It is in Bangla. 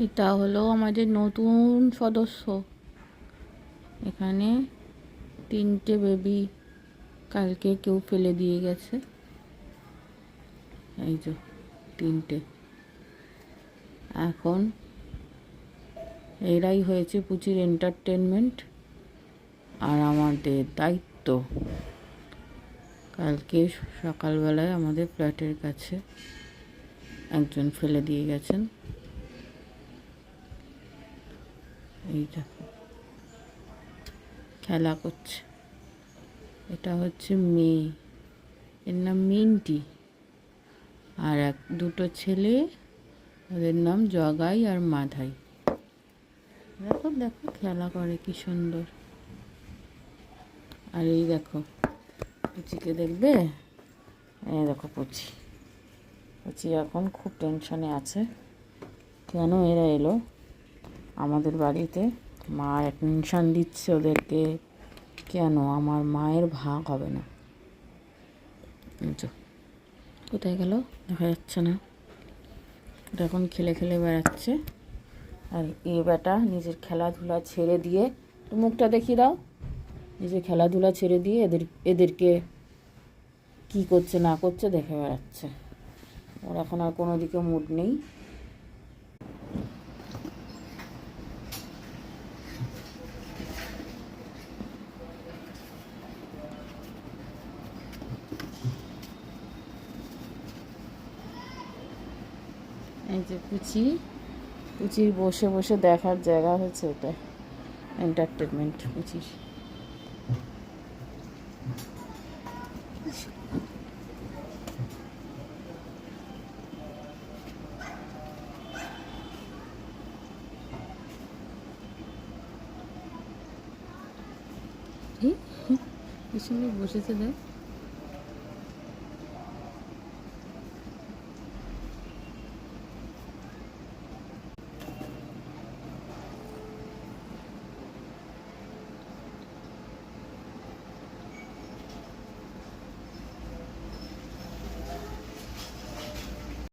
এটা হলো আমাদের নতুন সদস্য। এখানে 3টে বেবি কালকে কেউ ফেলে দিয়ে গেছে। এই যে 3টে। এখন এরাই হয়েছে পুচির এন্টারটেনমেন্ট আর আমাদের দায়িত্ব। কালকে সকালবেলায় আমাদের ফ্ল্যাটের কাছে একজন ফেলে দিয়ে গেছেন। এই দেখো খেলা করছে। এটা হচ্ছে মেয়ে, এর নাম মিন্টি। আর দুটো ছেলে, ওদের নাম জগাই আর মাধাই। দেখো দেখো খেলা করে কি সুন্দর। আর এই দেখো পুচিকে দেখবে, এই দেখো পুচি এখন খুব টেনশনে আছে। কেন এরা এলো আমাদের বাড়িতে? মা টেনশন দিচ্ছে ওদেরকে, কেন আমার মায়ের ভাগ হবে না। কোথায় গেল দেখা যাচ্ছে না। এখন খেলে খেলে বেড়াচ্ছে। আর এ বেটা নিজের খেলাধুলা ছেড়ে দিয়ে, তো মুখটা দেখিয়ে দাও, নিজের খেলাধুলা ছেড়ে দিয়ে এদেরকে কি করছে না করছে দেখে বেড়াচ্ছে। ওর এখন আর কোনো দিকে মুড নেই। এই যে পুচির বসে বসে দেখার জায়গা হচ্ছে এটা, এন্টারটেনমেন্ট পুচির। কি সুন্দর বসেছে দেখ।